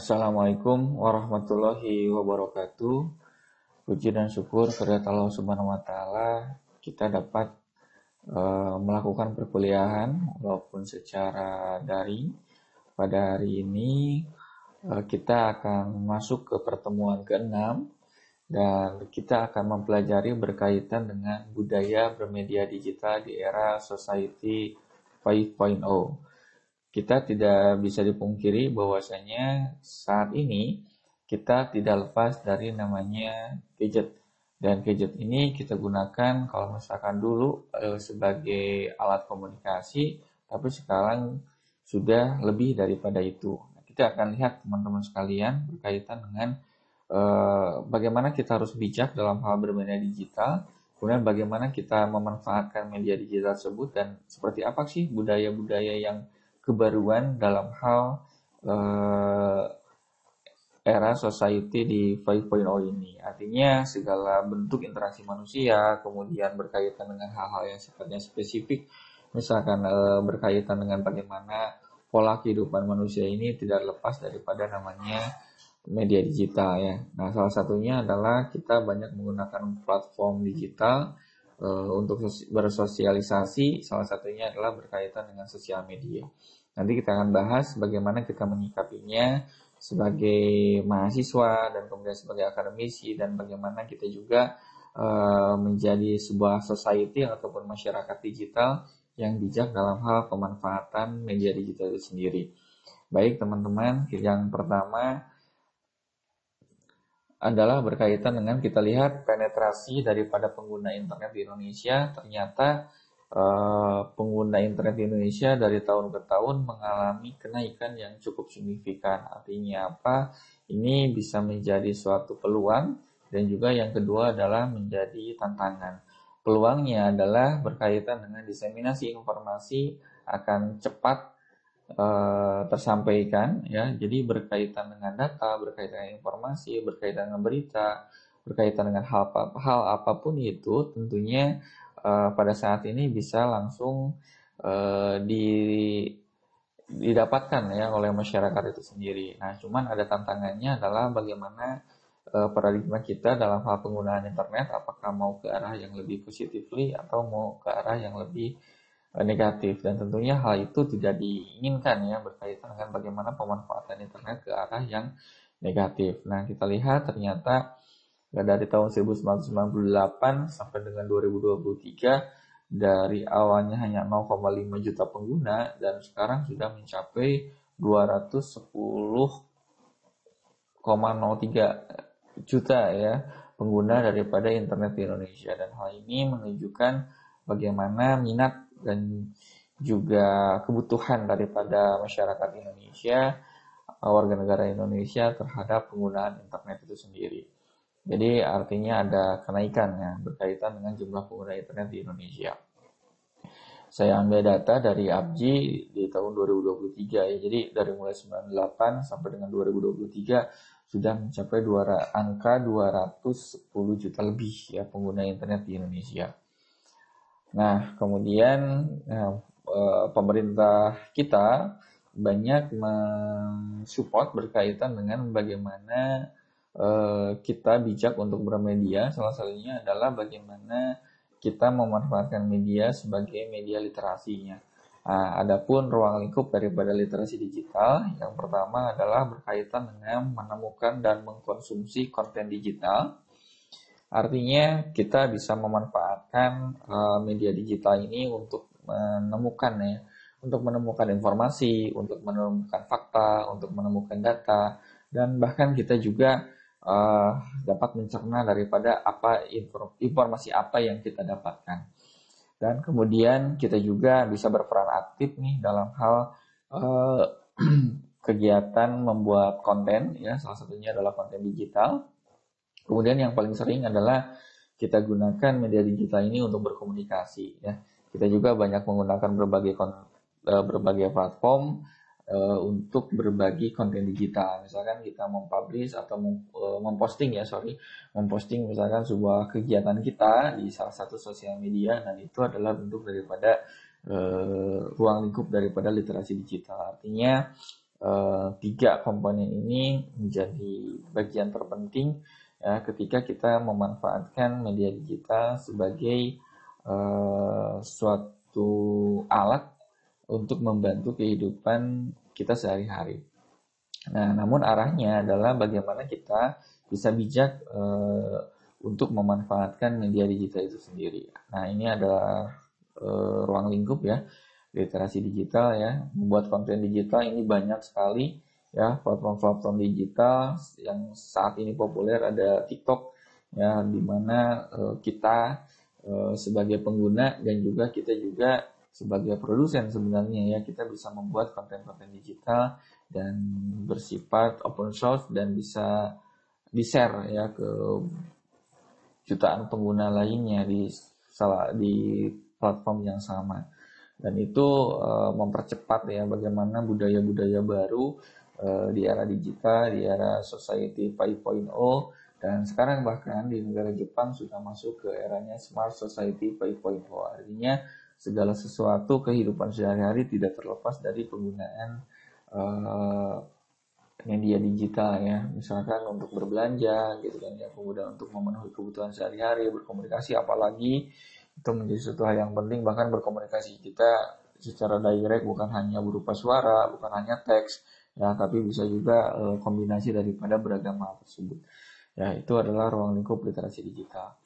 Assalamualaikum warahmatullahi wabarakatuh. Puji dan syukur kepada Allah Subhanahu wa taala kita dapat melakukan perkuliahan walaupun secara daring. Pada hari ini kita akan masuk ke pertemuan ke-6 dan kita akan mempelajari berkaitan dengan budaya bermedia digital di era Society 5.0. Kita tidak bisa dipungkiri bahwasanya saat ini kita tidak lepas dari namanya gadget. Dan gadget ini kita gunakan kalau misalkan dulu sebagai alat komunikasi, tapi sekarang sudah lebih daripada itu. Kita akan lihat teman-teman sekalian berkaitan dengan bagaimana kita harus bijak dalam hal bermedia digital, kemudian bagaimana kita memanfaatkan media digital tersebut dan seperti apa sih budaya-budaya yang kebaruan dalam hal era society di 5.0 ini. Artinya segala bentuk interaksi manusia, kemudian berkaitan dengan hal-hal yang sifatnya spesifik, misalkan berkaitan dengan bagaimana pola kehidupan manusia ini tidak lepas daripada namanya media digital ya. Nah, salah satunya adalah kita banyak menggunakan platform digital untuk bersosialisasi, salah satunya adalah berkaitan dengan sosial media. Nanti kita akan bahas bagaimana kita menyikapinya sebagai mahasiswa dan kemudian sebagai akademisi dan bagaimana kita juga menjadi sebuah society ataupun masyarakat digital yang bijak dalam hal pemanfaatan media digital itu sendiri. Baik teman-teman, yang pertama adalah berkaitan dengan kita lihat penetrasi daripada pengguna internet di Indonesia. Ternyata pengguna internet di Indonesia dari tahun ke tahun mengalami kenaikan yang cukup signifikan. Artinya apa? Ini bisa menjadi suatu peluang dan juga yang kedua adalah menjadi tantangan. Peluangnya adalah berkaitan dengan diseminasi informasi akan cepat tersampaikan ya. Jadi berkaitan dengan data, berkaitan dengan informasi, berkaitan dengan berita, berkaitan dengan hal apapun itu tentunya pada saat ini bisa langsung didapatkan ya oleh masyarakat itu sendiri. Nah, cuman ada tantangannya adalah bagaimana paradigma kita dalam hal penggunaan internet, apakah mau ke arah yang lebih positifly atau mau ke arah yang lebih negatif, dan tentunya hal itu tidak diinginkan ya berkaitan dengan bagaimana pemanfaatan internet ke arah yang negatif. Nah, kita lihat ternyata dari tahun 1998 sampai dengan 2023 dari awalnya hanya 0,5 juta pengguna dan sekarang sudah mencapai 210,03 juta ya pengguna daripada internet di Indonesia, dan hal ini menunjukkan bagaimana minat dan juga kebutuhan daripada masyarakat Indonesia, warga negara Indonesia terhadap penggunaan internet itu sendiri. Jadi artinya ada kenaikan ya berkaitan dengan jumlah pengguna internet di Indonesia. Saya ambil data dari ABGI di tahun 2023 ya. Jadi dari mulai 98 sampai dengan 2023 sudah mencapai angka 210 juta lebih ya pengguna internet di Indonesia. Nah, kemudian pemerintah kita banyak mensupport berkaitan dengan bagaimana kita bijak untuk bermedia. Salah satunya adalah bagaimana kita memanfaatkan media sebagai media literasinya. Nah, adapun ruang lingkup daripada literasi digital, yang pertama adalah berkaitan dengan menemukan dan mengkonsumsi konten digital. Artinya kita bisa memanfaatkan media digital ini untuk menemukan informasi, untuk menemukan fakta, untuk menemukan data, dan bahkan kita juga dapat mencerna daripada informasi apa yang kita dapatkan. Dan kemudian kita juga bisa berperan aktif nih dalam hal kegiatan membuat konten ya, salah satunya adalah konten digital. Kemudian yang paling sering adalah kita gunakan media digital ini untuk berkomunikasi ya. Kita juga banyak menggunakan berbagai platform untuk berbagi konten digital. Misalkan kita mempublish atau memposting misalkan sebuah kegiatan kita di salah satu sosial media, dan itu adalah bentuk daripada ruang lingkup daripada literasi digital. Artinya tiga komponen ini menjadi bagian terpenting ya, ketika kita memanfaatkan media digital sebagai suatu alat untuk membantu kehidupan kita sehari-hari. Nah, namun arahnya adalah bagaimana kita bisa bijak untuk memanfaatkan media digital itu sendiri. Nah, ini adalah ruang lingkup ya, literasi digital ya, membuat konten digital ini banyak sekali ya, platform-platform digital yang saat ini populer ada TikTok ya, di mana kita sebagai pengguna dan juga kita juga sebagai produsen sebenarnya ya, kita bisa membuat konten-konten digital dan bersifat open source dan bisa di-share ya ke jutaan pengguna lainnya di platform yang sama. Dan itu mempercepat ya bagaimana budaya-budaya baru di era digital, di era society 5.0, dan sekarang bahkan di negara Jepang sudah masuk ke eranya smart society 5.0. Artinya segala sesuatu kehidupan sehari-hari tidak terlepas dari penggunaan media digital ya, misalkan untuk berbelanja gitu kan ya, kemudian untuk memenuhi kebutuhan sehari-hari, berkomunikasi, apalagi itu menjadi suatu hal yang penting, bahkan berkomunikasi kita secara direct bukan hanya berupa suara, bukan hanya teks ya, tapi bisa juga kombinasi daripada beragam hal tersebut ya. Itu adalah ruang lingkup literasi digital.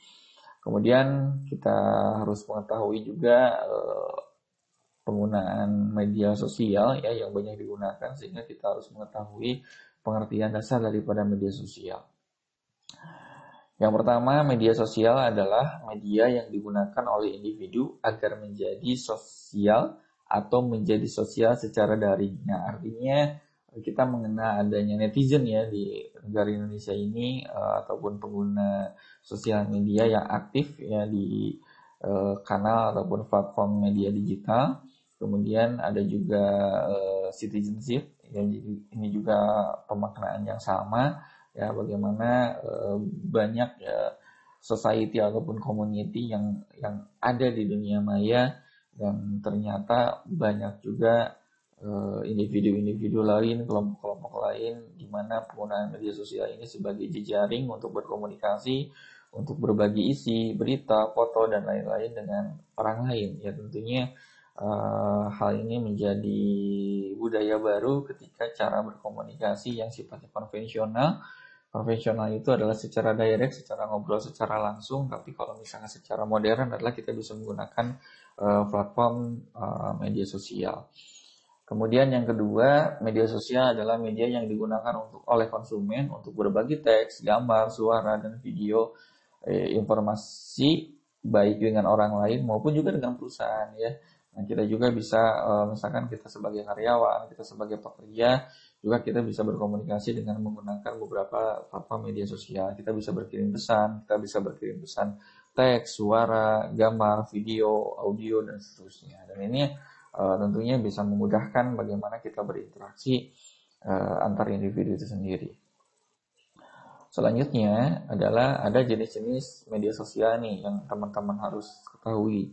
Kemudian kita harus mengetahui juga penggunaan media sosial ya yang banyak digunakan, sehingga kita harus mengetahui pengertian dasar daripada media sosial. Yang pertama, media sosial adalah media yang digunakan oleh individu agar menjadi sosial atau menjadi sosial secara daring. Nah, artinya kita mengenal adanya netizen ya di negara Indonesia ini, ataupun pengguna sosial media yang aktif ya di kanal ataupun platform media digital. Kemudian ada juga citizenship ya, ini juga pemaknaan yang sama ya, bagaimana banyak ya society ataupun community yang ada di dunia maya, dan ternyata banyak juga individu-individu lain, kelompok-kelompok lain, di mana penggunaan media sosial ini sebagai jejaring untuk berkomunikasi, untuk berbagi isi, berita, foto, dan lain-lain dengan orang lain. Ya tentunya hal ini menjadi budaya baru ketika cara berkomunikasi yang sifatnya konvensional. Konvensional itu adalah secara direct, secara ngobrol, secara langsung. Tapi kalau misalnya secara modern adalah kita bisa menggunakan platform media sosial. Kemudian yang kedua, media sosial adalah media yang digunakan oleh konsumen untuk berbagi teks, gambar, suara, dan video, informasi baik dengan orang lain maupun juga dengan perusahaan ya. Nah, kita juga bisa misalkan kita sebagai karyawan, kita sebagai pekerja, juga kita bisa berkomunikasi dengan menggunakan beberapa platform media sosial. Kita bisa berkirim pesan, teks, suara, gambar, video, audio, dan seterusnya. Dan ini tentunya bisa memudahkan bagaimana kita berinteraksi antar individu itu sendiri. Selanjutnya adalah ada jenis-jenis media sosial nih yang teman-teman harus ketahui.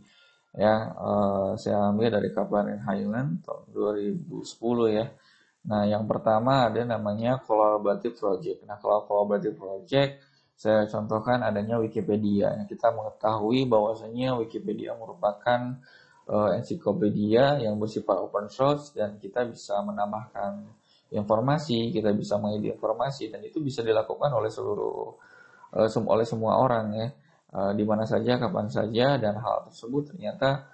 Ya, saya ambil dari Kaplan and Highland tahun 2010 ya. Nah, yang pertama ada namanya Collaborative Project. Nah, kalau Collaborative Project, saya contohkan adanya Wikipedia. Nah, kita mengetahui bahwasanya Wikipedia merupakan ensiklopedia yang bersifat open source, dan kita bisa menambahkan informasi, kita bisa mengedit informasi, dan itu bisa dilakukan oleh oleh semua orang ya. Di mana saja, kapan saja, dan hal tersebut ternyata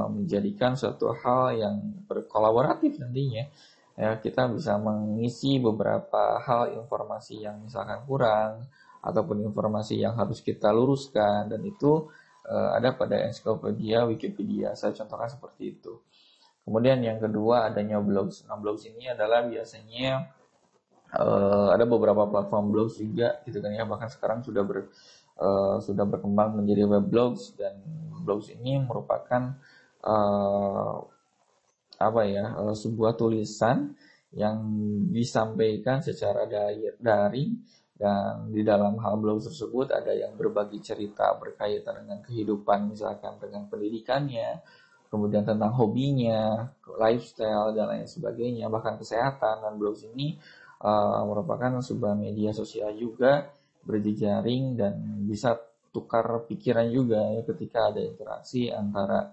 menjadikan suatu hal yang berkolaboratif nantinya. Ya, kita bisa mengisi beberapa hal informasi yang misalkan kurang, ataupun informasi yang harus kita luruskan, dan itu ada pada ensiklopedia Wikipedia. Saya contohkan seperti itu. Kemudian yang kedua adanya blogs. Nah, blogs ini adalah biasanya ada beberapa platform blogs juga gitu kan ya, bahkan sekarang sudah berkembang menjadi web blogs, dan blogs ini merupakan sebuah tulisan yang disampaikan secara daring, dan di dalam hal blog tersebut ada yang berbagi cerita berkaitan dengan kehidupan, misalkan dengan pendidikannya, kemudian tentang hobinya, lifestyle dan lain sebagainya, bahkan kesehatan. Dan blogs ini merupakan sebuah media sosial juga berjejaring dan bisa tukar pikiran juga ya ketika ada interaksi antara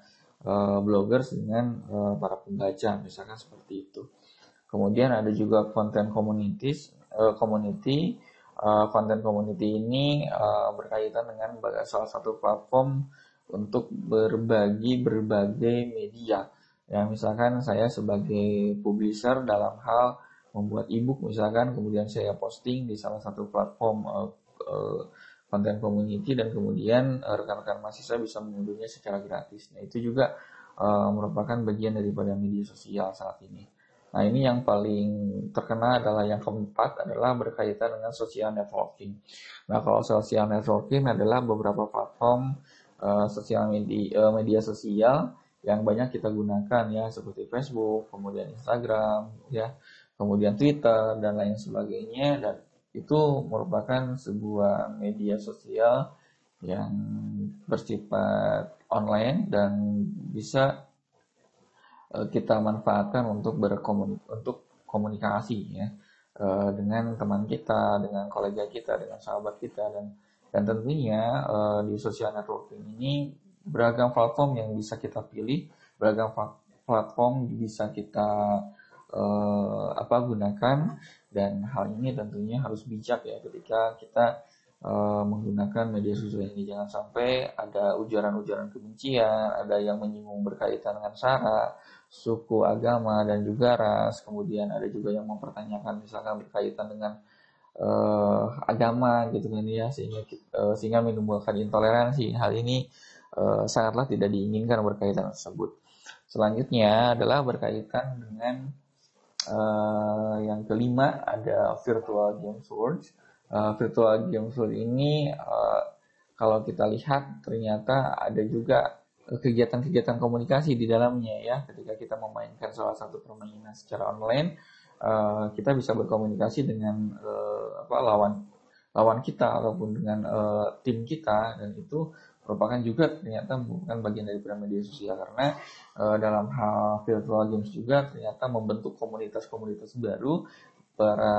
bloggers dengan para pembaca, misalkan seperti itu. Kemudian ada juga konten community. Konten community ini berkaitan dengan salah satu platform untuk berbagi berbagai media. Ya, misalkan saya sebagai publisher dalam hal membuat ebook misalkan, kemudian saya posting di salah satu platform konten community dan kemudian rekan-rekan mahasiswa bisa mengunduhnya secara gratis. Nah, itu juga merupakan bagian daripada media sosial saat ini. Nah, ini yang paling terkena adalah yang keempat adalah berkaitan dengan social networking. Nah, kalau social networking adalah beberapa platform sosial media sosial yang banyak kita gunakan ya, seperti Facebook, kemudian Instagram, ya, kemudian Twitter dan lain sebagainya. Dan itu merupakan sebuah media sosial yang bersifat online dan bisa kita manfaatkan untuk komunikasi ya, dengan teman kita, dengan kolega kita, dengan sahabat kita. Dan tentunya di social networking ini beragam platform yang bisa kita pilih, beragam platform bisa kita gunakan, dan hal ini tentunya harus bijak ya ketika kita menggunakan media sosial ini. Jangan sampai ada ujaran-ujaran kebencian, ada yang menyinggung berkaitan dengan sara, suku, agama, dan juga ras. Kemudian ada juga yang mempertanyakan misalkan berkaitan dengan agama gitu kan ya, sehingga menimbulkan intoleransi. Hal ini sangatlah tidak diinginkan berkaitan tersebut. Selanjutnya adalah berkaitan dengan yang kelima, ada virtual games world. Virtual games world ini kalau kita lihat ternyata ada juga kegiatan-kegiatan komunikasi di dalamnya ya. Ketika kita memainkan salah satu permainan secara online, kita bisa berkomunikasi dengan lawan kita ataupun dengan tim kita, dan itu merupakan juga ternyata bukan bagian dari media sosial, karena dalam hal virtual games juga ternyata membentuk komunitas-komunitas baru. Para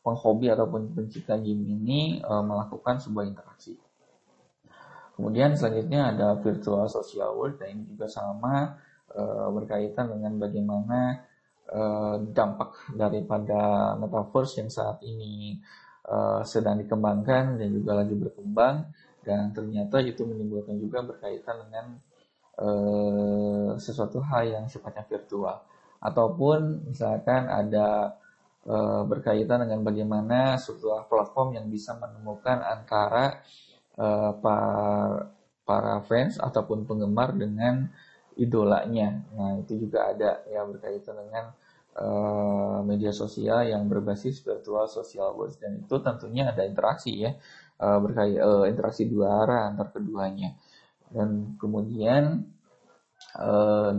penghobi ataupun pencipta game ini melakukan sebuah interaksi. Kemudian selanjutnya ada virtual social world. Nah, ini juga sama berkaitan dengan bagaimana dampak daripada metaverse yang saat ini sedang dikembangkan dan juga lagi berkembang, dan ternyata itu menimbulkan juga berkaitan dengan sesuatu hal yang sifatnya virtual, ataupun misalkan ada berkaitan dengan bagaimana sebuah platform yang bisa menemukan antara para fans ataupun penggemar dengan idolanya. Nah, itu juga ada ya berkaitan dengan media sosial yang berbasis virtual social world, dan itu tentunya ada interaksi ya, interaksi dua arah antar keduanya. Dan kemudian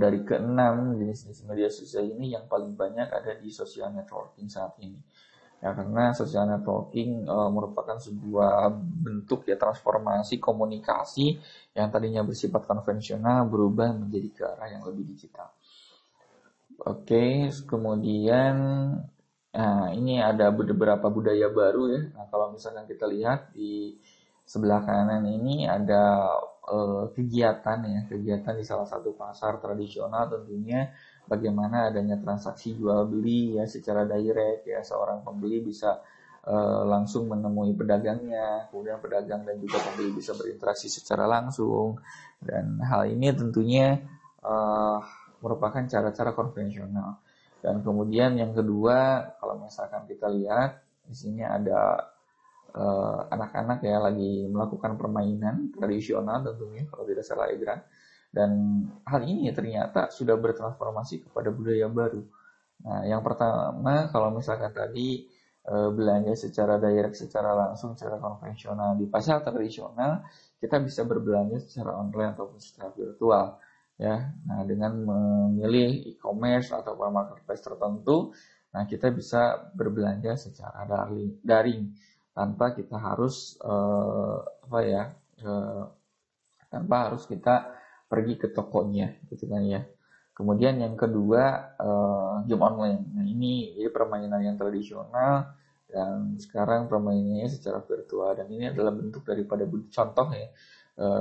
dari keenam jenis-jenis media sosial ini yang paling banyak ada di social networking saat ini. Ya, karena social networking merupakan sebuah bentuk ya transformasi komunikasi yang tadinya bersifat konvensional berubah menjadi ke arah yang lebih digital. Oke, kemudian ini ada beberapa budaya baru ya. Nah, kalau misalkan kita lihat di sebelah kanan ini ada kegiatan di salah satu pasar tradisional, tentunya bagaimana adanya transaksi jual beli ya secara direct ya, seorang pembeli bisa langsung menemui pedagangnya, kemudian pedagang dan juga pembeli bisa berinteraksi secara langsung, dan hal ini tentunya merupakan cara-cara konvensional. Dan kemudian yang kedua, kalau misalkan kita lihat di sini ada anak-anak ya lagi melakukan permainan tradisional tentunya kalau tidak salah Egrang, dan hal ini ternyata sudah bertransformasi kepada budaya baru. Nah, yang pertama kalau misalkan tadi belanja secara direct, secara langsung, secara konvensional di pasar tradisional, kita bisa berbelanja secara online ataupun secara virtual ya. Nah, dengan memilih e-commerce atau marketplace tertentu, nah kita bisa berbelanja secara daring tanpa kita harus tanpa harus kita pergi ke tokonya gitu kan ya. Kemudian yang kedua, game online. Nah ini permainan yang tradisional dan sekarang permainannya secara virtual, dan ini adalah bentuk daripada contoh ya,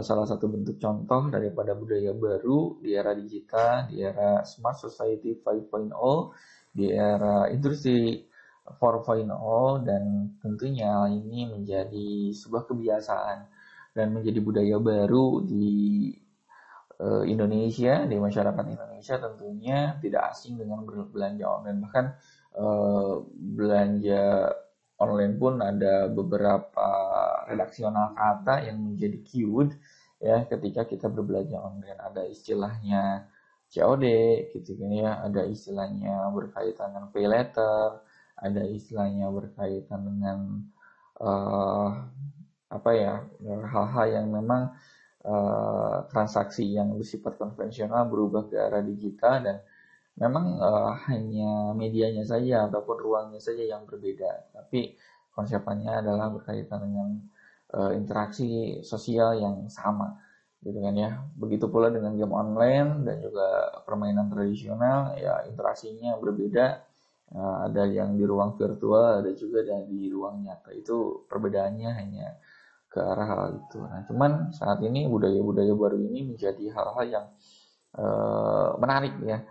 salah satu bentuk contoh daripada budaya baru di era digital, di era Smart Society 5.0, di era industri 4.0, dan tentunya ini menjadi sebuah kebiasaan dan menjadi budaya baru di Indonesia, di masyarakat Indonesia. Tentunya tidak asing dengan berbelanja online. Bahkan belanja online pun ada beberapa redaksional kata yang menjadi keyword ya ketika kita berbelanja online. Ada istilahnya COD gitu kan ya, ada istilahnya berkaitan dengan pay later, ada istilahnya berkaitan dengan apa ya, hal-hal yang memang transaksi yang bersifat konvensional berubah ke arah digital, dan memang hanya medianya saja ataupun ruangnya saja yang berbeda, tapi konsepnya adalah berkaitan dengan interaksi sosial yang sama gitu kan ya. Begitu pula dengan game online dan juga permainan tradisional ya, interaksinya berbeda. Ada yang di ruang virtual, ada juga yang di ruang nyata. Itu perbedaannya hanya ke arah hal itu. Nah, cuman saat ini budaya-budaya baru ini menjadi hal-hal yang menarik ya,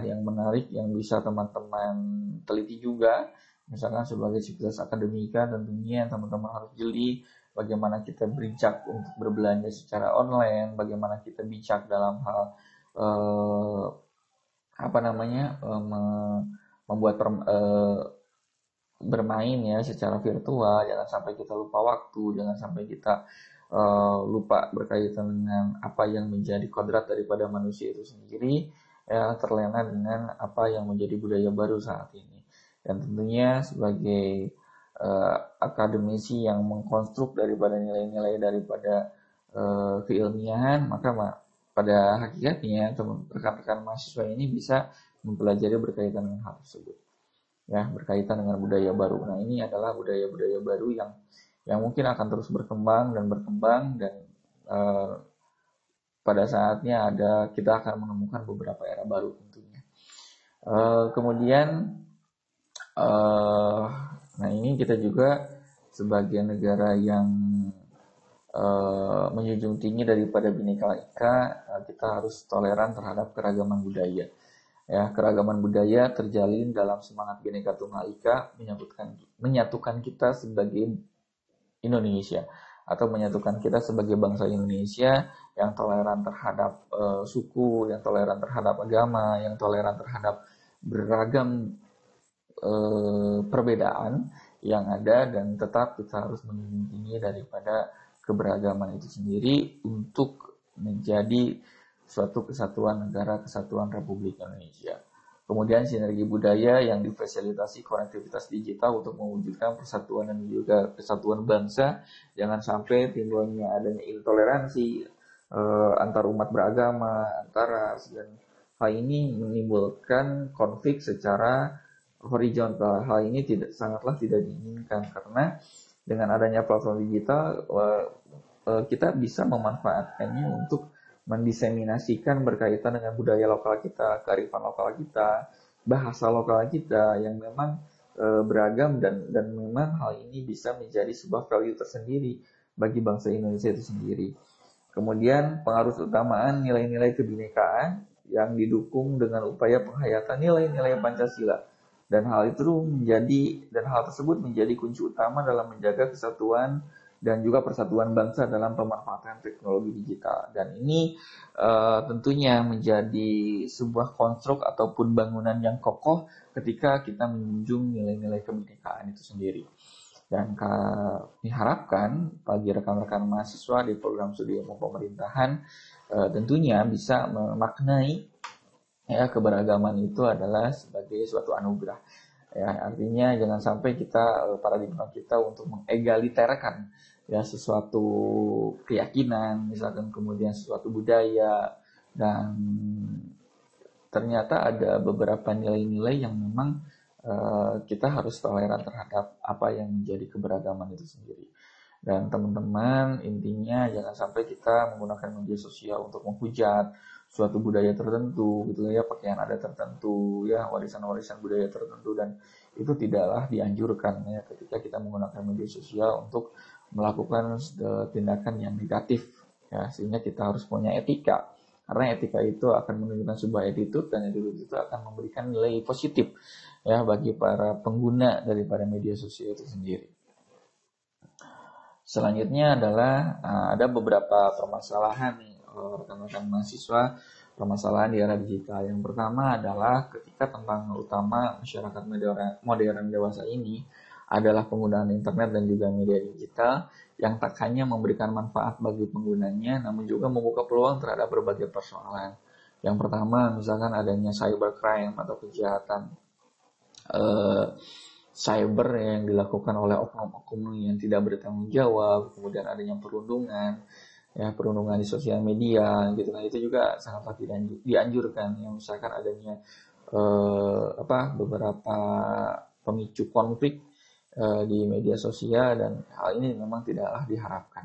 yang menarik yang bisa teman-teman teliti juga. Misalkan sebagai sivitas akademika, tentunya teman-teman harus jeli bagaimana kita bijak untuk berbelanja secara online, bagaimana kita bijak dalam hal membuat bermain ya secara virtual. Jangan sampai kita lupa waktu, jangan sampai kita lupa berkaitan dengan apa yang menjadi kodrat daripada manusia itu sendiri ya, terlena dengan apa yang menjadi budaya baru saat ini. Dan tentunya sebagai akademisi yang mengkonstruk daripada nilai-nilai daripada keilmiahan, maka pada hakikatnya rekan-rekan mahasiswa ini bisa mempelajari berkaitan dengan hal tersebut ya, berkaitan dengan budaya baru. Nah ini adalah budaya-budaya baru yang mungkin akan terus berkembang dan pada saatnya kita akan menemukan beberapa era baru tentunya. Kemudian nah ini kita juga sebagai negara yang menjunjung tinggi daripada Bhinneka Ika, kita harus toleran terhadap keragaman budaya. Ya, keragaman budaya terjalin dalam semangat Bhinneka Tunggal Ika, menyatukan kita sebagai Indonesia, atau menyatukan kita sebagai bangsa Indonesia yang toleran terhadap suku, yang toleran terhadap agama, yang toleran terhadap beragam perbedaan yang ada, dan tetap kita harus menjunjung tinggi daripada keberagaman itu sendiri untuk menjadi suatu kesatuan negara, kesatuan Republik Indonesia. Kemudian sinergi budaya yang difasilitasi konektivitas digital untuk mewujudkan persatuan dan juga kesatuan bangsa. Jangan sampai timbulnya adanya intoleransi antar umat beragama, antar ras, dan hal ini menimbulkan konflik secara horizontal. Hal ini sangatlah tidak diinginkan, karena dengan adanya platform digital kita bisa memanfaatkannya untuk mendiseminasikan berkaitan dengan budaya lokal kita, kearifan lokal kita, bahasa lokal kita yang memang beragam, dan memang hal ini bisa menjadi sebuah value tersendiri bagi bangsa Indonesia itu sendiri. Kemudian pengaruh utamaan nilai-nilai kebinekaan yang didukung dengan upaya penghayatan nilai-nilai Pancasila, dan hal tersebut menjadi kunci utama dalam menjaga kesatuan dan juga persatuan bangsa dalam pemanfaatan teknologi digital. Dan ini tentunya menjadi sebuah konstruk ataupun bangunan yang kokoh ketika kita menjunjung nilai-nilai kebinekaan itu sendiri. Dan kami harapkan bagi rekan-rekan mahasiswa di program studi ilmu pemerintahan tentunya bisa memaknai ya, keberagaman itu adalah sebagai suatu anugerah. Ya, artinya jangan sampai kita paradigma kita untuk mengegaliterkan ya sesuatu keyakinan, misalkan kemudian sesuatu budaya, dan ternyata ada beberapa nilai-nilai yang memang kita harus toleran terhadap apa yang menjadi keberagaman itu sendiri. Dan teman-teman, intinya jangan sampai kita menggunakan media sosial untuk menghujat suatu budaya tertentu gitu ya, pakaian adat tertentu ya, warisan-warisan budaya tertentu, dan itu tidaklah dianjurkan ya ketika kita menggunakan media sosial untuk melakukan tindakan yang negatif ya, sehingga kita harus punya etika, karena etika itu akan menunjukkan sebuah attitude, dan attitude itu akan memberikan nilai positif ya bagi para pengguna daripada media sosial itu sendiri. Selanjutnya adalah ada beberapa permasalahan nih rekan-rekan mahasiswa, permasalahan di era digital. Yang pertama adalah ketika tentang utama masyarakat modern dewasa ini adalah penggunaan internet dan juga media digital yang tak hanya memberikan manfaat bagi penggunanya, namun juga membuka peluang terhadap berbagai persoalan. Yang pertama, misalkan adanya cybercrime atau kejahatan cyber yang dilakukan oleh oknum-oknum yang tidak bertanggung jawab, kemudian adanya perundungan, ya perundungan di sosial media, gitu kan, itu juga sangatlah dianjurkan. Yang misalkan adanya beberapa pemicu konflik di media sosial, dan hal ini memang tidaklah diharapkan.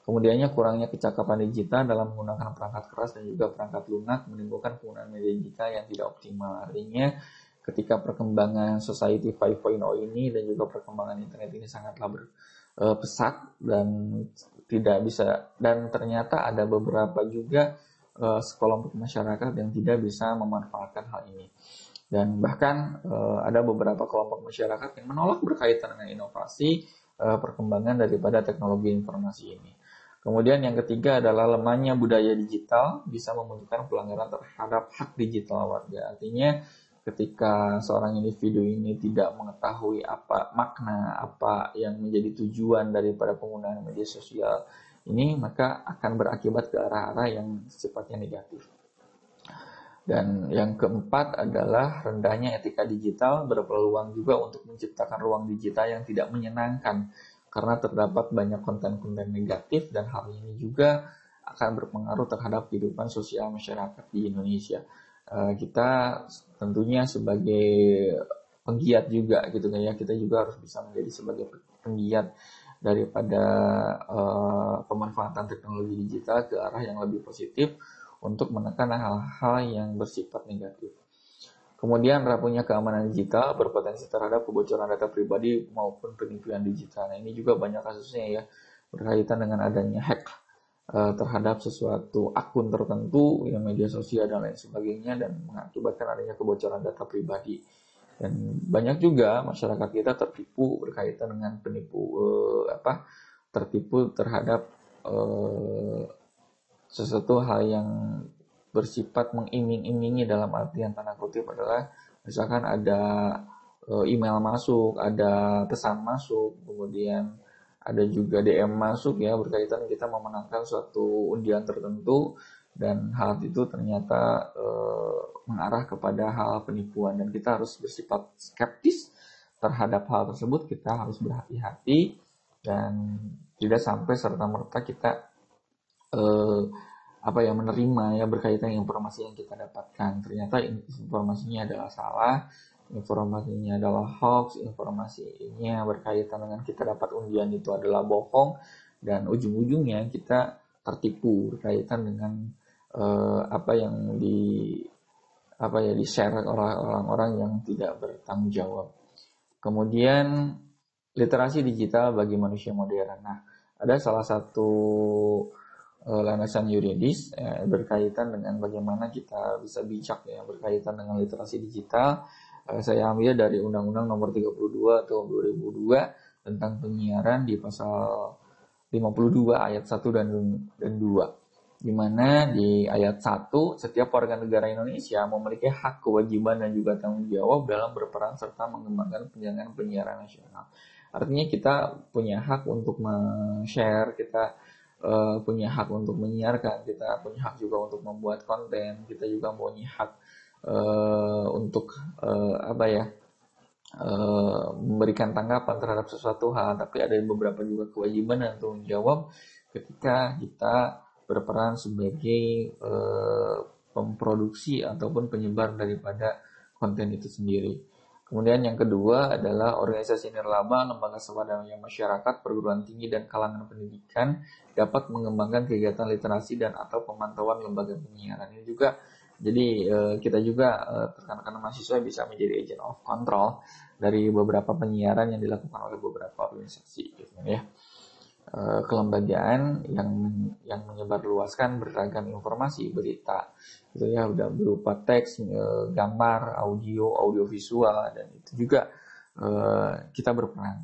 Kemudiannya kurangnya kecakapan digital dalam menggunakan perangkat keras dan juga perangkat lunak menimbulkan penggunaan media digital yang tidak optimal. Artinya ketika perkembangan society 5.0 ini dan juga perkembangan internet ini sangatlah pesat dan tidak bisa, dan ternyata ada beberapa juga sekelompok masyarakat yang tidak bisa memanfaatkan hal ini, dan bahkan ada beberapa kelompok masyarakat yang menolak berkaitan dengan inovasi perkembangan daripada teknologi informasi ini. Kemudian yang ketiga adalah lemahnya budaya digital bisa memunculkan pelanggaran terhadap hak digital warga. Artinya ketika seorang individu ini tidak mengetahui apa makna, apa yang menjadi tujuan daripada penggunaan media sosial ini, maka akan berakibat ke arah-arah yang sifatnya negatif. Dan yang keempat adalah rendahnya etika digital berpeluang juga untuk menciptakan ruang digital yang tidak menyenangkan, karena terdapat banyak konten-konten negatif, dan hal ini juga akan berpengaruh terhadap kehidupan sosial masyarakat di Indonesia. Kita tentunya sebagai penggiat juga gitu kan ya, kita juga harus bisa menjadi sebagai penggiat daripada pemanfaatan teknologi digital ke arah yang lebih positif untuk menekan hal-hal yang bersifat negatif. Kemudian rapuhnya keamanan digital berpotensi terhadap kebocoran data pribadi maupun penipuan digital. Nah, ini juga banyak kasusnya ya, berkaitan dengan adanya hack terhadap sesuatu akun tertentu, ya media sosial dan lain sebagainya, dan mengakibatkan adanya kebocoran data pribadi. Dan banyak juga masyarakat kita tertipu berkaitan dengan tertipu terhadap sesuatu hal yang bersifat mengiming-imingi, dalam artian tanda kutip adalah misalkan ada email masuk, ada pesan masuk, kemudian ada juga DM masuk ya berkaitan kita memenangkan suatu undian tertentu, dan hal itu ternyata mengarah kepada hal penipuan, dan kita harus bersifat skeptis terhadap hal tersebut. Kita harus berhati-hati dan tidak sampai serta-merta kita menerima ya berkaitan informasi yang kita dapatkan. Ternyata informasinya adalah salah, informasinya adalah hoax, informasinya berkaitan dengan kita dapat undian itu adalah bohong, dan ujung-ujungnya kita tertipu berkaitan dengan apa yang di-share oleh orang-orang yang tidak bertanggung jawab. Kemudian literasi digital bagi manusia modern. Nah, ada salah satu landasan yuridis berkaitan dengan bagaimana kita bisa bijak ya berkaitan dengan literasi digital. Saya ambil dari Undang-Undang Nomor 32 tahun 2002 tentang penyiaran di pasal 52 ayat 1 dan 2. Di mana di ayat 1, setiap warga negara Indonesia memiliki hak, kewajiban, dan juga tanggung jawab dalam berperan serta mengembangkan penjaringan penyiaran nasional. Artinya kita punya hak untuk share, kita punya hak untuk menyiarkan, kita punya hak juga untuk membuat konten, kita juga punya hak untuk memberikan tanggapan terhadap sesuatu hal, tapi ada beberapa juga kewajiban dan tanggung jawab ketika kita berperan sebagai pemproduksi ataupun penyebar daripada konten itu sendiri. Kemudian yang kedua adalah organisasi nirlaba, lembaga swadaya masyarakat, perguruan tinggi, dan kalangan pendidikan dapat mengembangkan kegiatan literasi dan atau pemantauan lembaga penyiaran. Ini juga jadi kita juga rekan-rekan mahasiswa bisa menjadi agent of control dari beberapa penyiaran yang dilakukan oleh beberapa organisasi gitu ya. Kelembagaan yang menyebarluaskan beragam informasi, berita gitu ya, udah berupa teks, gambar, audio visual, dan itu juga kita berperan,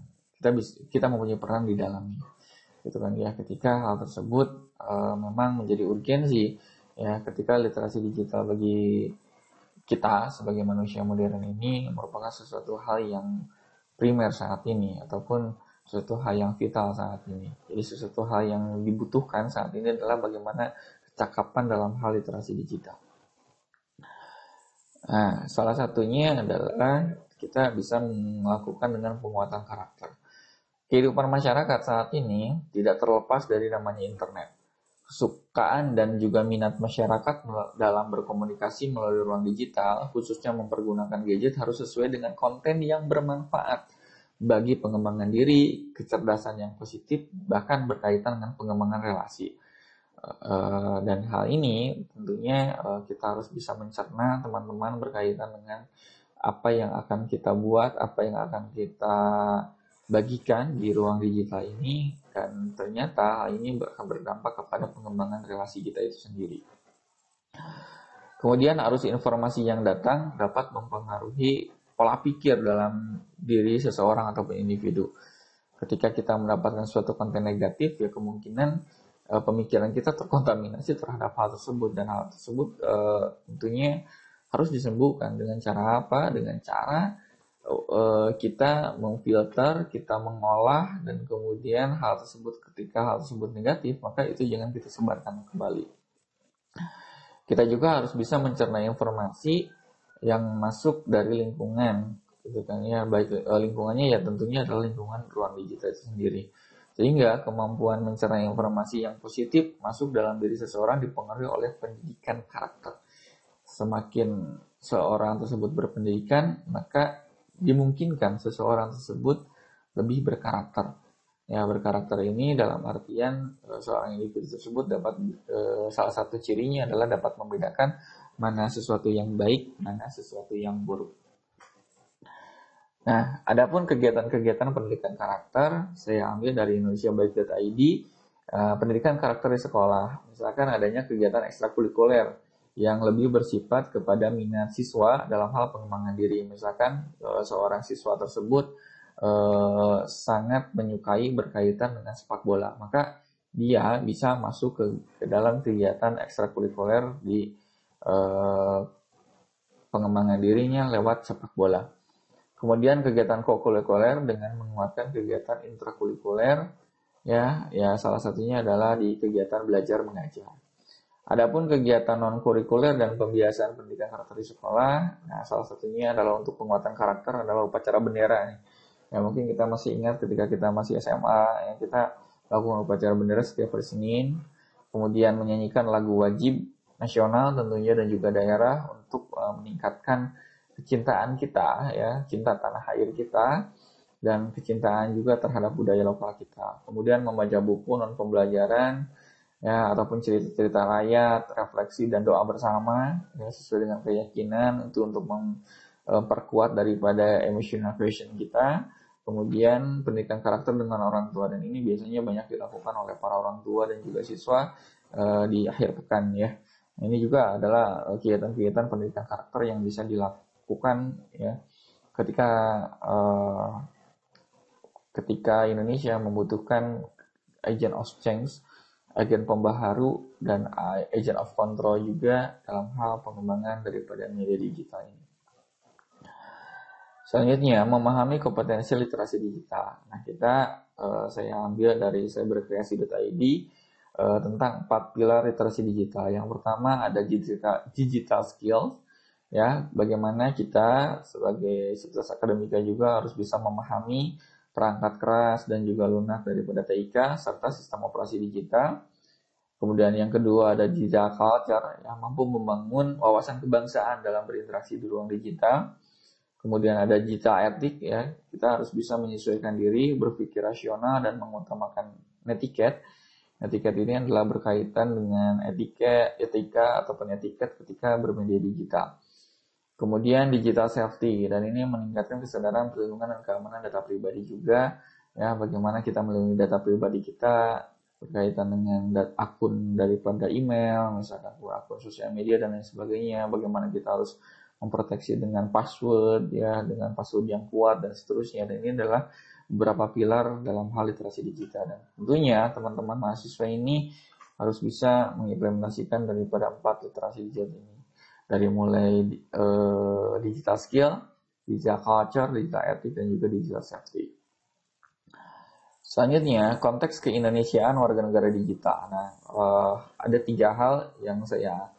kita mempunyai peran di dalamnya gitu kan ya. Ketika hal tersebut memang menjadi urgensi ya, ketika literasi digital bagi kita sebagai manusia modern ini merupakan sesuatu hal yang primer saat ini, ataupun sesuatu hal yang vital saat ini. Jadi sesuatu hal yang dibutuhkan saat ini adalah bagaimana kecakapan dalam hal literasi digital. Nah, salah satunya adalah kita bisa melakukan dengan penguatan karakter. Kehidupan masyarakat saat ini tidak terlepas dari namanya internet. Kesukaan dan juga minat masyarakat dalam berkomunikasi melalui ruang digital, khususnya mempergunakan gadget, harus sesuai dengan konten yang bermanfaat bagi pengembangan diri, kecerdasan yang positif, bahkan berkaitan dengan pengembangan relasi. Dan hal ini tentunya kita harus bisa mencerna teman-teman berkaitan dengan apa yang akan kita buat, apa yang akan kita bagikan di ruang digital ini, dan ternyata hal ini akan berdampak kepada pengembangan relasi kita itu sendiri. Kemudian arus informasi yang datang dapat mempengaruhi pola pikir dalam diri seseorang ataupun individu. Ketika kita mendapatkan suatu konten negatif, ya kemungkinan pemikiran kita terkontaminasi terhadap hal tersebut, dan hal tersebut tentunya harus disembuhkan dengan cara apa? Dengan cara kita memfilter, kita mengolah, dan kemudian hal tersebut, ketika hal tersebut negatif, maka itu jangan kita sebarkan kembali. Kita juga harus bisa mencerna informasi yang masuk dari lingkungan, gitu kan ya. Baik lingkungannya ya tentunya adalah lingkungan ruang digital itu sendiri. Sehingga kemampuan mencerna informasi yang positif masuk dalam diri seseorang dipengaruhi oleh pendidikan karakter. Semakin seorang tersebut berpendidikan, maka dimungkinkan seseorang tersebut lebih berkarakter. Ya, berkarakter ini dalam artian seorang individu tersebut dapat salah satu cirinya adalah dapat membedakan mana sesuatu yang baik, mana sesuatu yang buruk. Nah, adapun kegiatan-kegiatan pendidikan karakter, saya ambil dari indonesiabaik.id, pendidikan karakter di sekolah. Misalkan adanya kegiatan ekstrakurikuler yang lebih bersifat kepada minat siswa dalam hal pengembangan diri. Misalkan seorang siswa tersebut sangat menyukai berkaitan dengan sepak bola, maka dia bisa masuk ke dalam kegiatan ekstrakurikuler di pengembangan dirinya lewat sepak bola. Kemudian kegiatan kokurikuler dengan menguatkan kegiatan intrakurikuler, ya salah satunya adalah di kegiatan belajar mengajar. Adapun kegiatan non kurikuler dan pembiasaan pendidikan karakter di sekolah, nah salah satunya adalah untuk penguatan karakter adalah upacara bendera nih. Ya mungkin kita masih ingat ketika kita masih SMA, ya kita lakukan upacara bendera setiap hari Senin, kemudian menyanyikan lagu wajib nasional tentunya dan juga daerah untuk meningkatkan kecintaan kita, ya cinta tanah air kita, dan kecintaan juga terhadap budaya lokal kita. Kemudian membaca buku non pembelajaran, ya ataupun cerita-cerita rakyat, refleksi dan doa bersama, ya sesuai dengan keyakinan itu untuk memperkuat daripada emotional quotient kita. Kemudian pendidikan karakter dengan orang tua, dan ini biasanya banyak dilakukan oleh para orang tua dan juga siswa di akhir pekan ya. Ini juga adalah kegiatan-kegiatan pendidikan karakter yang bisa dilakukan ya ketika Indonesia membutuhkan agent of change, agen pembaharu, dan agent of control juga dalam hal pengembangan daripada media digital ini. Selanjutnya, memahami kompetensi literasi digital. Nah, saya ambil dari cyberkreasi.id tentang 4 pilar literasi digital. Yang pertama ada digital skills, ya bagaimana kita sebagai sivitas akademika juga harus bisa memahami perangkat keras dan juga lunak daripada TIK serta sistem operasi digital. Kemudian yang kedua ada digital culture yang mampu membangun wawasan kebangsaan dalam berinteraksi di ruang digital. Kemudian ada digital etik ya, kita harus bisa menyesuaikan diri, berpikir rasional dan mengutamakan netiquette. Netiquette ini adalah berkaitan dengan etika ataupun etiket ketika bermedia digital. Kemudian digital safety, dan ini meningkatkan kesadaran perlindungan dan keamanan data pribadi juga. Ya, bagaimana kita melindungi data pribadi kita berkaitan dengan akun daripada email, misalkan akun sosial media dan lain sebagainya. Bagaimana kita harus memproteksi dengan password ya, dengan password yang kuat dan seterusnya. Dan ini adalah beberapa pilar dalam hal literasi digital. Dan tentunya teman-teman mahasiswa ini harus bisa mengimplementasikan daripada 4 literasi digital ini. Dari mulai digital skill, digital culture, digital ethics, dan juga digital safety. Selanjutnya, konteks keindonesiaan warga negara digital. Nah, ada 3 hal yang saya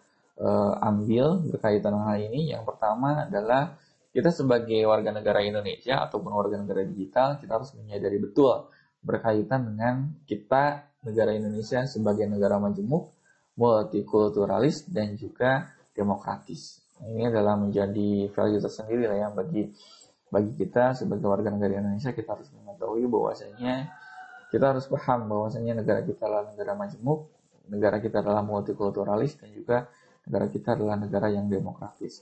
ambil berkaitan dengan hal ini. Yang pertama adalah kita sebagai warga negara Indonesia ataupun warga negara digital, kita harus menyadari betul berkaitan dengan kita negara Indonesia sebagai negara majemuk, multikulturalis, dan juga demokratis. Ini adalah menjadi value tersendiri lah ya bagi kita sebagai warga negara Indonesia. Kita harus mengetahui bahwasanya kita harus paham bahwasanya negara kita adalah negara majemuk, negara kita adalah multikulturalis, dan juga negara kita adalah negara yang demokratis.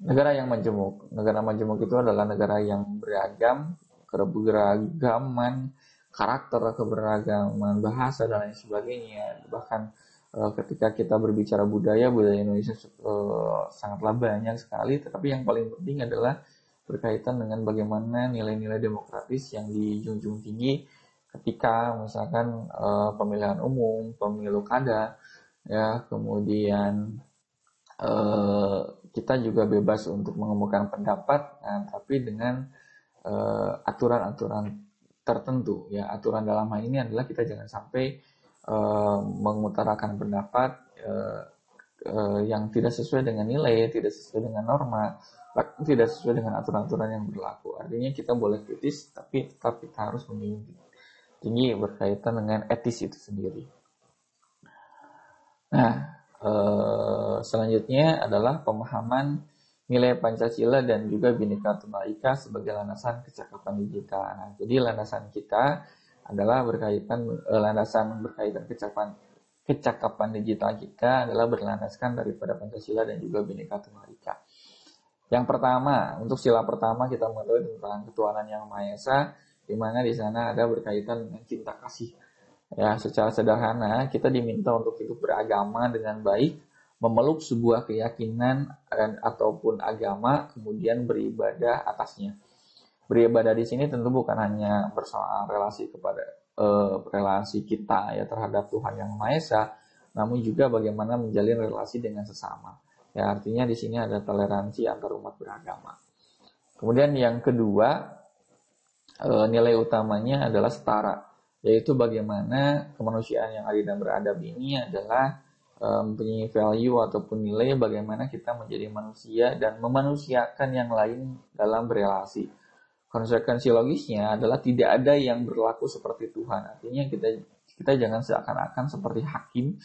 Negara yang majemuk. Negara majemuk itu adalah negara yang beragam, keberagaman karakter, keberagaman bahasa, dan lain sebagainya. Bahkan ketika kita berbicara budaya Indonesia sangatlah banyak sekali, tetapi yang paling penting adalah berkaitan dengan bagaimana nilai-nilai demokratis yang dijunjung tinggi ketika misalkan pemilihan umum, pemilu kada, ya, kemudian kita juga bebas untuk mengemukakan pendapat, nah, tapi dengan aturan-aturan tertentu. Ya, aturan dalam hal ini adalah kita jangan sampai mengutarakan pendapat yang tidak sesuai dengan nilai, tidak sesuai dengan norma, tidak sesuai dengan aturan-aturan yang berlaku. Artinya kita boleh kritis, tapi tetap kita harus menjunjung tinggi berkaitan dengan etis itu sendiri. Nah, selanjutnya adalah pemahaman nilai Pancasila dan juga Bhinneka Tunggal Ika sebagai landasan kecakapan digital. Nah, jadi landasan kita adalah landasan berkaitan kecakapan digital kita adalah berlandaskan daripada Pancasila dan juga Bhinneka Tunggal Ika. Yang pertama, untuk sila pertama kita mengetahui tentang ketuhanan yang Maha Esa, di mana di sana ada berkaitan dengan cinta kasih. Ya, secara sederhana kita diminta untuk hidup beragama dengan baik, memeluk sebuah keyakinan ataupun agama, kemudian beribadah atasnya. Beribadah di sini tentu bukan hanya persoalan relasi kita ya terhadap Tuhan yang Maha Esa, namun juga bagaimana menjalin relasi dengan sesama. Ya, artinya di sini ada toleransi antar umat beragama. Kemudian yang kedua, nilai utamanya adalah setara, yaitu bagaimana kemanusiaan yang adil dan beradab ini adalah mempunyai value ataupun nilai bagaimana kita menjadi manusia dan memanusiakan yang lain dalam berelasi. Konsekuensi logisnya adalah tidak ada yang berlaku seperti Tuhan. Artinya kita jangan seakan-akan seperti hakim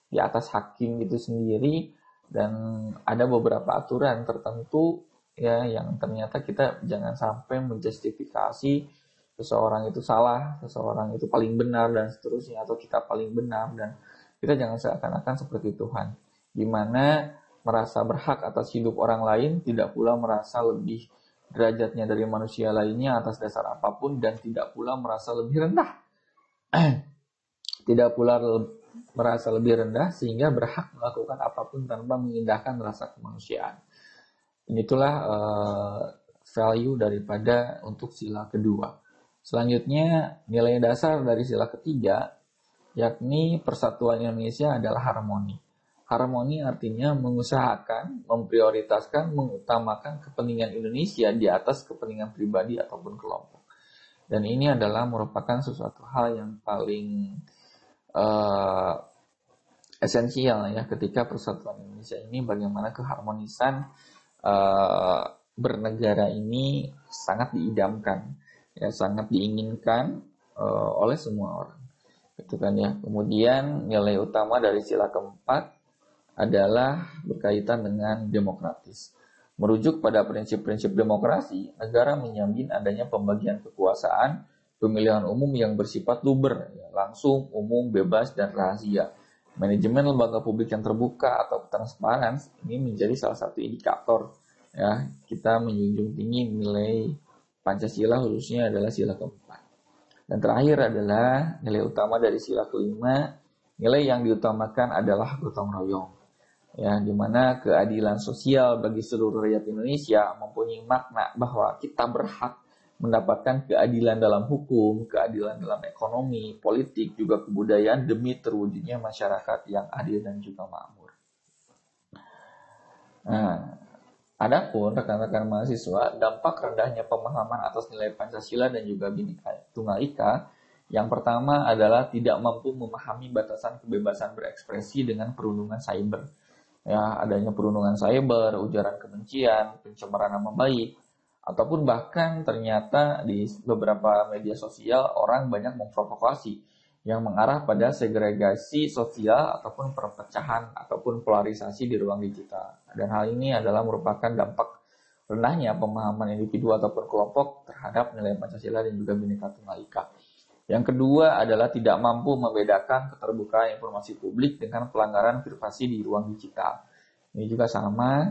di atas hakim itu sendiri, dan ada beberapa aturan tertentu ya yang ternyata kita jangan sampai menjustifikasi seseorang itu salah, seseorang itu paling benar dan seterusnya, atau kita paling benar, dan kita jangan seakan-akan seperti Tuhan, di mana merasa berhak atas hidup orang lain, tidak pula merasa lebih derajatnya dari manusia lainnya atas dasar apapun, dan tidak pula merasa lebih rendah. Tidak pula merasa lebih rendah sehingga berhak melakukan apapun tanpa mengindahkan rasa kemanusiaan. Itulah value daripada untuk sila kedua. Selanjutnya, nilai dasar dari sila ketiga, yakni persatuan Indonesia adalah harmoni. Harmoni artinya mengusahakan, memprioritaskan, mengutamakan kepentingan Indonesia di atas kepentingan pribadi ataupun kelompok. Dan ini adalah merupakan sesuatu hal yang paling esensial ya ketika persatuan Indonesia ini, bagaimana keharmonisan bernegara ini sangat diidamkan, ya sangat diinginkan oleh semua orang, gitu kan ya. Kemudian nilai utama dari sila keempat adalah berkaitan dengan demokratis. Merujuk pada prinsip-prinsip demokrasi, negara menjamin adanya pembagian kekuasaan, pemilihan umum yang bersifat luber, langsung, umum, bebas, dan rahasia. Manajemen lembaga publik yang terbuka atau transparan ini menjadi salah satu indikator ya kita menjunjung tinggi nilai Pancasila, khususnya adalah sila keempat. Dan terakhir adalah nilai utama dari sila kelima, nilai yang diutamakan adalah gotong royong. Ya, di mana keadilan sosial bagi seluruh rakyat Indonesia mempunyai makna bahwa kita berhak mendapatkan keadilan dalam hukum, keadilan dalam ekonomi, politik, juga kebudayaan demi terwujudnya masyarakat yang adil dan juga makmur. Nah, adapun rekan-rekan mahasiswa, dampak rendahnya pemahaman atas nilai Pancasila dan juga Bhinneka Tunggal Ika, yang pertama adalah tidak mampu memahami batasan kebebasan berekspresi dengan perundungan cyber. Ya, adanya perundungan cyber, ujaran kebencian, pencemaran nama baik, ataupun bahkan ternyata di beberapa media sosial orang banyak memprovokasi yang mengarah pada segregasi sosial ataupun perpecahan ataupun polarisasi di ruang digital. Dan hal ini adalah merupakan dampak rendahnya pemahaman individu ataupun kelompok terhadap nilai Pancasila dan juga Bhinneka Tunggal Ika. Yang kedua adalah tidak mampu membedakan keterbukaan informasi publik dengan pelanggaran privasi di ruang digital. Ini juga sama.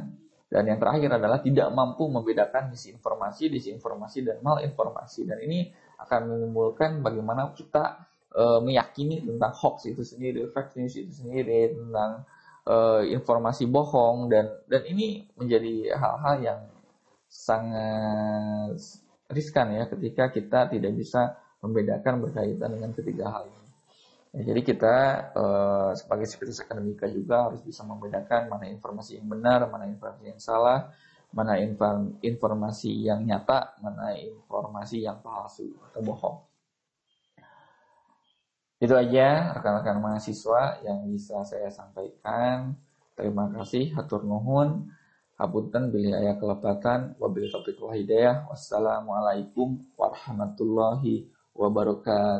Dan yang terakhir adalah tidak mampu membedakan disinformasi, dan malinformasi. Dan ini akan menimbulkan bagaimana kita meyakini tentang hoax itu sendiri, fake news itu sendiri, tentang informasi bohong. Dan ini menjadi hal-hal yang sangat riskan ya ketika kita tidak bisa membedakan berkaitan dengan ketiga hal ini. Ya, jadi kita sebagai sivitas akademika juga harus bisa membedakan mana informasi yang benar, mana informasi yang salah, mana informasi yang nyata, mana informasi yang palsu atau bohong. Itu aja rekan-rekan mahasiswa yang bisa saya sampaikan. Terima kasih, hatur nuhun. Hapunten bilih aya kelepatan, wabillahi taufiq wal hidayah. Wassalamualaikum warahmatullahi wabarakatuh.